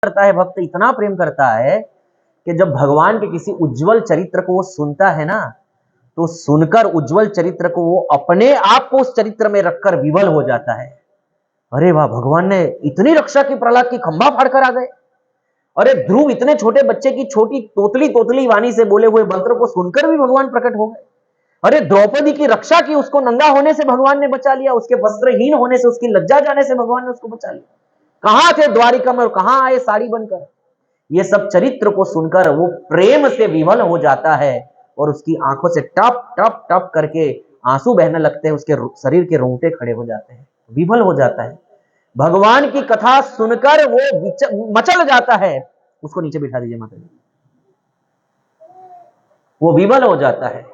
करता है, भक्त इतना प्रेम करता है कि जब भगवान के किसी उज्जवल चरित्र को वो सुनता है ना, तो सुनकर उज्जवल चरित्र को वो अपने आप को उस चरित्र में रखकर विवल हो जाता है। अरे वाह, भगवान ने इतनी रक्षा की, प्रहलाद की खंभा फाड़कर आ गए। अरे ध्रुव इतने छोटे बच्चे की छोटी तोतली तोतली वाणी से बोले हुए मंत्र को सुनकर भी भगवान प्रकट हो गए। अरे द्रौपदी की रक्षा की, उसको नंगा होने से भगवान ने बचा लिया, उसके वस्त्रहीन होने से, उसकी लज्जा जाने से भगवान ने उसको बचा लिया। कहां थे द्वारिका में और कहां आए साड़ी बनकर। ये सब चरित्र को सुनकर वो प्रेम से विवल हो जाता है और उसकी आंखों से टप टप टप करके आंसू बहने लगते हैं, उसके शरीर के रोंगटे खड़े हो जाते हैं, विवल हो जाता है। भगवान की कथा सुनकर वो मचल जाता है। उसको नीचे बिठा दीजिए माता जी। वो विवल हो जाता है।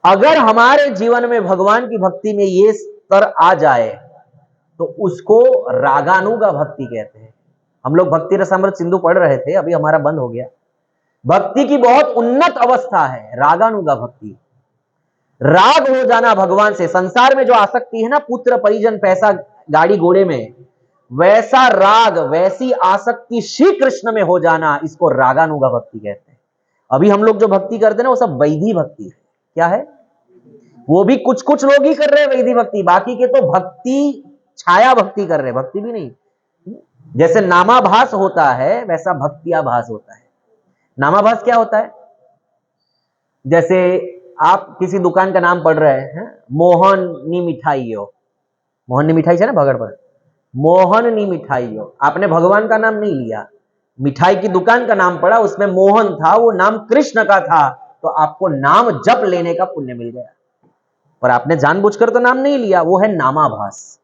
अगर हमारे जीवन में भगवान की भक्ति में ये स्तर आ जाए तो उसको रागानुगा भक्ति कहते हैं। हम लोग भक्ति रसामृत सिंधु पढ़ रहे थे, अभी हमारा बंद हो गया। भक्ति की बहुत उन्नत अवस्था है रागानुगा भक्ति। राग हो जाना भगवान से। संसार में जो आसक्ति है ना, पुत्र परिजन पैसा गाड़ी घोड़े में, वैसा राग, वैसी आसक्ति श्री कृष्ण में हो जाना, इसको रागानुगा भक्ति कहते हैं। अभी हम लोग जो भक्ति करते हैं ना, वो सब वैधी भक्ति है। क्या है? वो भी कुछ कुछ लोग ही कर रहे हैं वैधी भक्ति, बाकी के तो भक्ति छाया भक्ति कर रहे हैं, भक्ति भी नहीं। जैसे नामाभास होता है वैसा भक्तियाभास होता है। नामाभास क्या होता है? जैसे आप किसी दुकान का नाम पढ़ रहे हैं, मोहनी मिठाई हो, मोहनी मिठाई है ना भगड़ पर, मोहनी मिठाई हो, आपने भगवान का नाम नहीं लिया, मिठाई की दुकान का नाम पढ़ा, उसमें मोहन था, वो नाम कृष्ण का था, तो आपको नाम जप लेने का पुण्य मिल गया। पर आपने जानबूझकर तो नाम नहीं लिया, वो है नामाभास।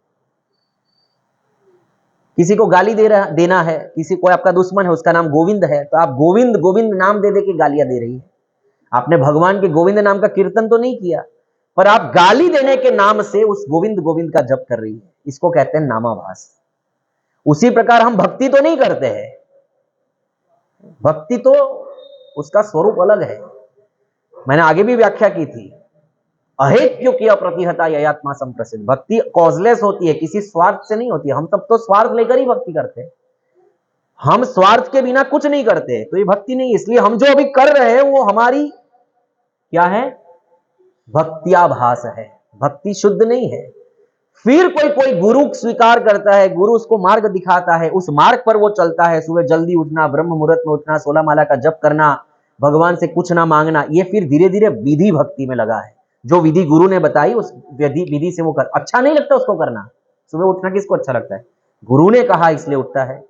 किसी को गाली देना है, किसी कोई आपका दुश्मन है, उसका नाम गोविंद है, तो आप गोविंद गोविंद नाम दे के गालियां दे रही है। आपने भगवान के गोविंद नाम का कीर्तन तो नहीं किया, पर आप गाली देने के नाम से उस गोविंद गोविंद का जप कर रही है। इसको कहते हैं नामाभास। उसी प्रकार हम भक्ति तो नहीं करते हैं, भक्ति तो उसका स्वरूप अलग है। मैंने आगे भी व्याख्या की थी, अहेत्यो की अप्रतिहता ययात्मा संप्रसिद्ध। भक्ति कॉजलेस होती है, किसी स्वार्थ से नहीं होती है। हम सब तो स्वार्थ लेकर ही भक्ति करते हैं, हम स्वार्थ के बिना कुछ नहीं करते, तो ये भक्ति नहीं। इसलिए हम जो अभी कर रहे हैं वो हमारी क्या है? भक्तियाभास है, भक्ति शुद्ध नहीं है। फिर कोई गुरु स्वीकार करता है, गुरु उसको मार्ग दिखाता है, उस मार्ग पर वो चलता है। सुबह जल्दी उठना, ब्रह्म मुहूर्त में उठना, 16 माला का जप करना, भगवान से कुछ ना मांगना, ये फिर धीरे धीरे विधि भक्ति में लगा है। जो विधि गुरु ने बताई उस विधि से वो कर, अच्छा नहीं लगता उसको करना। सुबह उठना किसको अच्छा लगता है? गुरु ने कहा इसलिए उठता है।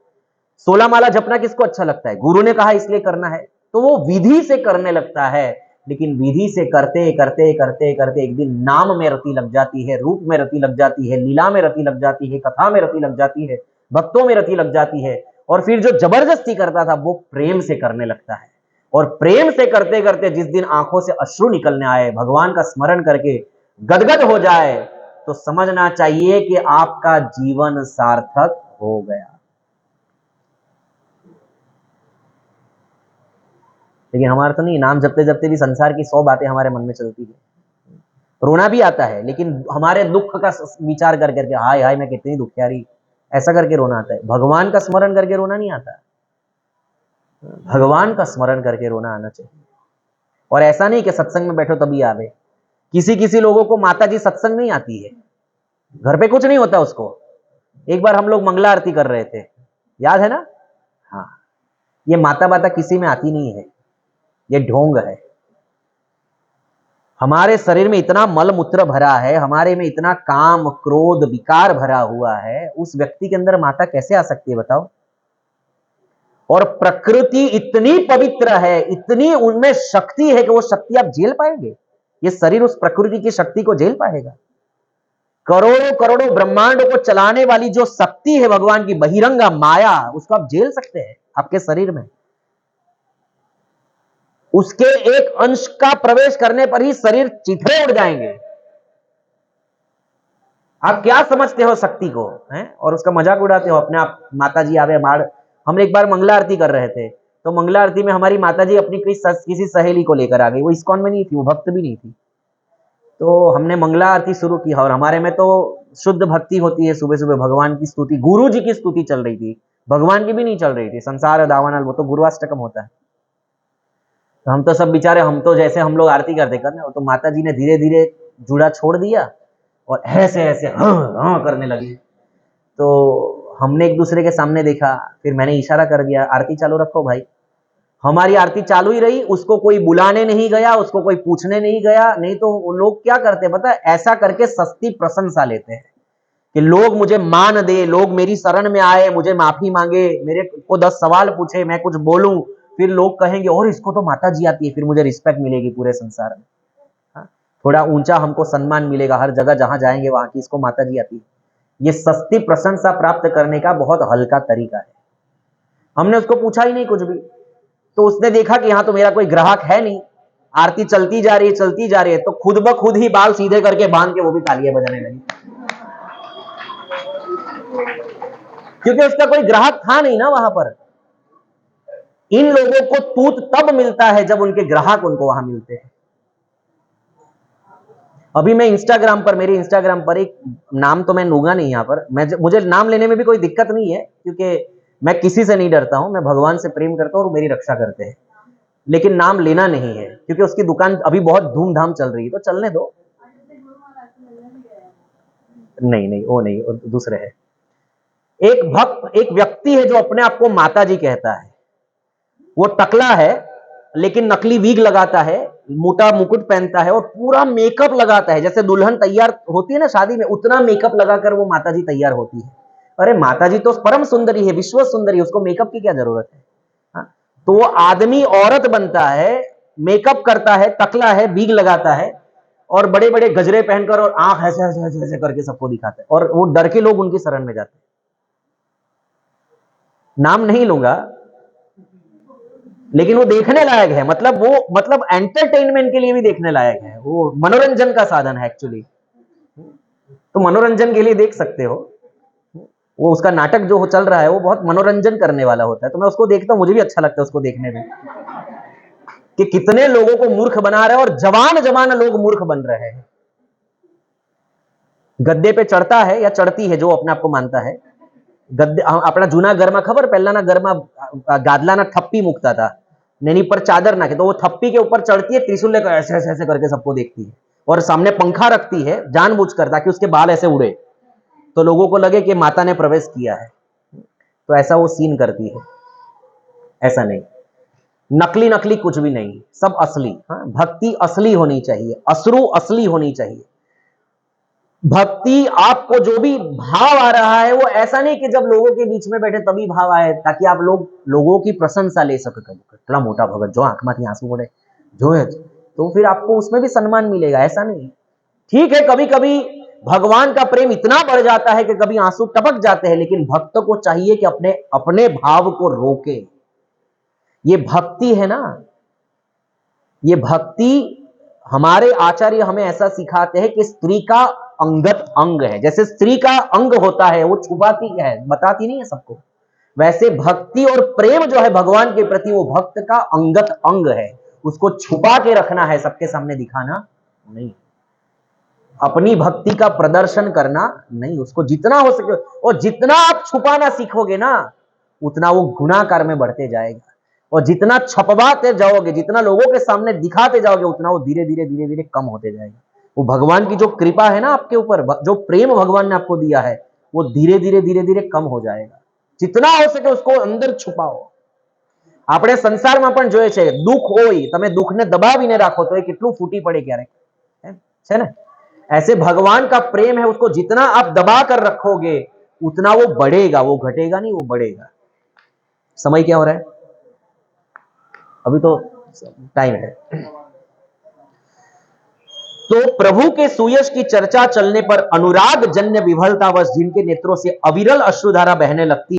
16 माला जपना किसको अच्छा लगता है? गुरु ने कहा इसलिए करना है, तो वो विधि से करने लगता है। लेकिन विधि से करते करते करते करते एक दिन नाम में रति लग जाती है, रूप में रति लग जाती है, लीला में रति लग जाती है, कथा में रति लग जाती है, भक्तों में रति लग जाती है। और फिर जो जबरदस्ती करता था वो प्रेम से करने लगता है। और प्रेम से करते करते जिस दिन आंखों से अश्रु निकलने आए, भगवान का स्मरण करके गदगद हो जाए, तो समझना चाहिए कि आपका जीवन सार्थक हो गया। लेकिन हमारा तो नहीं, नाम जपते जपते भी संसार की 100 बातें हमारे मन में चलती है। रोना भी आता है, लेकिन हमारे दुख का विचार कर करके, हाय हाय मैं कितनी दुखियारी, ऐसा करके रोना आता है। भगवान का स्मरण करके रोना नहीं आता, भगवान का स्मरण करके रोना आना चाहिए। और ऐसा नहीं कि सत्संग में बैठो तभी आवे। किसी किसी लोगों को माता जी सत्संग नहीं आती है, घर पे कुछ नहीं होता उसको। एक बार हम लोग मंगला आरती कर रहे थे, याद है ना? हाँ, ये माता बाता किसी में आती नहीं है, ये ढोंग है। हमारे शरीर में इतना मल मूत्र भरा है, हमारे में इतना काम क्रोध विकार भरा हुआ है, उस व्यक्ति के अंदर माता कैसे आ सकती है बताओ? और प्रकृति इतनी पवित्र है, इतनी उनमें शक्ति है कि वो शक्ति आप झेल पाएंगे? ये शरीर उस प्रकृति की शक्ति को झेल पाएगा? करोड़ों करोड़ों ब्रह्मांडों को चलाने वाली जो शक्ति है भगवान की, बहिरंगा माया, उसको आप झेल सकते हैं आपके शरीर में? उसके एक अंश का प्रवेश करने पर ही शरीर चिथड़े उड़ जाएंगे। आप क्या समझते हो शक्ति को, हैं? और उसका मजाक उड़ाते हो अपने आप। माता जी आवे मार। हम एक बार मंगला आरती कर रहे थे, तो मंगला आरती में हमारी माता जी अपनी किसी सहेली को लेकर आ गई। वो इस्कॉन में नहीं थी, वो भक्त भी नहीं थी। तो हमने मंगला आरती शुरू की और हमारे में तो शुद्ध भक्ति होती है, सुबह सुबह भगवान की स्तुति, गुरु जी की स्तुति चल रही थी, भगवान की भी नहीं चल रही थी। संसार दावानल, वो तो गुरुवाष्टकम होता है। तो हम तो सब बेचारे, हम तो जैसे हम लोग आरती करते करने, वो तो माता जी ने धीरे धीरे जूड़ा छोड़ दिया और ऐसे ऐसे हाँ हाँ करने लगी। तो हमने एक दूसरे के सामने देखा, फिर मैंने इशारा कर दिया, आरती चालू रखो भाई। हमारी आरती चालू ही रही, उसको कोई बुलाने नहीं गया, उसको कोई पूछने नहीं गया। नहीं तो वो लोग क्या करते पता है, ऐसा करके सस्ती प्रशंसा लेते हैं कि लोग मुझे मान दे, लोग मेरी शरण में आए, मुझे माफी मांगे, मेरे को 10 सवाल पूछे, मैं कुछ बोलूं, फिर लोग कहेंगे और इसको तो माता जी आती है, फिर मुझे रिस्पेक्ट मिलेगी पूरे संसार में। हाँ? थोड़ा ऊंचा हमको सम्मान मिलेगा हर जगह जहां जाएंगे वहां की, इसको माता जी आती है। ये सस्ती प्रशंसा प्राप्त करने का बहुत हल्का तरीका है। हमने उसको पूछा ही नहीं कुछ भी, तो उसने देखा कि यहां तो मेरा कोई ग्राहक है नहीं, आरती चलती जा रही है चलती जा रही है, तो खुद ब खुद ही बाल सीधे करके बांध के वो भी तालियां बजाने लगी, क्योंकि उसका कोई ग्राहक था नहीं ना वहां पर। इन लोगों को तूत तब मिलता है जब उनके ग्राहक उनको वहां मिलते हैं। अभी मैं इंस्टाग्राम पर, मेरे इंस्टाग्राम पर एक नाम तो मैं लूंगा नहीं यहां पर, मुझे नाम लेने में भी कोई दिक्कत नहीं है, क्योंकि मैं किसी से नहीं डरता हूं, मैं भगवान से प्रेम करता हूं और मेरी रक्षा करते हैं। लेकिन नाम लेना नहीं है, क्योंकि उसकी दुकान अभी बहुत धूमधाम चल रही है, तो चलने दो। नहीं नहीं, वो नहीं, वो दूसरे है। एक भक्त, एक व्यक्ति है जो अपने आप को माता जी कहता है। वो टकला है, लेकिन नकली वीग लगाता है, मोटा मुकुट पहनता है और पूरा मेकअप लगाता है, जैसे दुल्हन तैयार होती है ना शादी में, उतना मेकअप लगाकर वो माता जी तैयार होती है। अरे माता जी तो परम सुंदरी है, विश्व सुंदरी है, उसको मेकअप की क्या जरूरत है? हाँ? तो वो आदमी औरत बनता है, मेकअप करता है, टकला है, बीग लगाता है और बड़े बड़े गजरे पहनकर और आंख ऐसे ऐसे ऐसे ऐसे करके सबको दिखाता है, और वो डर के लोग उनकी शरण में जाते हैं। नाम नहीं लूंगा, लेकिन वो देखने लायक है, मतलब एंटरटेनमेंट के लिए भी देखने लायक है, वो मनोरंजन का साधन है एक्चुअली। तो मनोरंजन के लिए देख सकते हो, वो उसका नाटक जो चल रहा है वो बहुत मनोरंजन करने वाला होता है, तो मैं उसको देखता हूं, मुझे भी अच्छा लगता है उसको देखने में, कि कितने लोगों को मूर्ख बना रहे हैं और जवान जवान लोग मूर्ख बन रहे हैं। गद्दे पे चढ़ता है या चढ़ती है जो अपने आप को मानता है, गद्दे अपना जूना घरमा खबर, पहला घरमा गादला ना थप्पी मुकता था, नैनी पर चादर ना के, तो वो थप्पी के ऊपर चढ़ती है, त्रिशूल लेकर ऐसे ऐसे ऐसे करके सबको देखती है और सामने पंखा रखती है जानबूझकर, ताकि उसके बाल ऐसे उड़े तो लोगों को लगे कि माता ने प्रवेश किया है। तो ऐसा वो सीन करती है। ऐसा नहीं, नकली नकली कुछ भी नहीं, सब असली। हाँ, भक्ति असली होनी चाहिए, अश्रु असली होनी चाहिए। भक्ति आपको जो भी भाव आ रहा है वो ऐसा नहीं कि जब लोगों के बीच में बैठे तभी भाव आए, ताकि आप लोगों की प्रशंसा ले सके, इतना मोटा भगत जो आंख में आंसू पड़े जो है, तो फिर आपको उसमें भी सम्मान मिलेगा। ऐसा नहीं, ठीक है कभी कभी भगवान का प्रेम इतना बढ़ जाता है कि कभी आंसू टपक जाते हैं, लेकिन भक्त को चाहिए कि अपने अपने भाव को रोके। ये भक्ति है ना, ये भक्ति हमारे आचार्य हमें ऐसा सिखाते हैं कि स्त्री का अंगत अंग है। जैसे स्त्री का अंग होता है वो छुपाती है, बताती नहीं है सबको, वैसे भक्ति और प्रेम जो है भगवान के प्रति, वो भक्त का अंगत अंग है। उसको छुपा के रखना है, सबके सामने दिखाना नहीं, अपनी भक्ति का प्रदर्शन करना नहीं, उसको जितना हो सके, और जितना आप छुपाना सीखोगे ना उतना वो गुनाहकार में बढ़ते जाएगा, और जितना छपवाते जाओगे, जितना लोगों के सामने दिखाते जाओगे, उतना वो धीरे धीरे धीरे धीरे कम होते जाएगा। वो भगवान की जो कृपा है ना आपके ऊपर, जो प्रेम भगवान ने आपको दिया है, वो धीरे धीरे धीरे धीरे कम हो जाएगा। जितना हो सके उसको अंदर छुपाओ। આપણે સંસારમાં પણ જોઈએ છે, દુઃખ હોય તમે દુઃખને દબાવીને રાખો તો એ કેટલું ફૂટી પડે ક્યારેક, છે ને? ऐसे भगवान का प्रेम है, उसको जितना आप दबा कर रखोगे उतना वो बढ़ेगा, वो घटेगा नहीं, वो बढ़ेगा। समय क्या हो रहा है? अभी तो टाइम है। तो प्रभु के सुयश की चर्चा चलने पर अनुराग जन्य विभलतावश जिनके नेत्रों से अविरल अश्रुधारा बहने लगती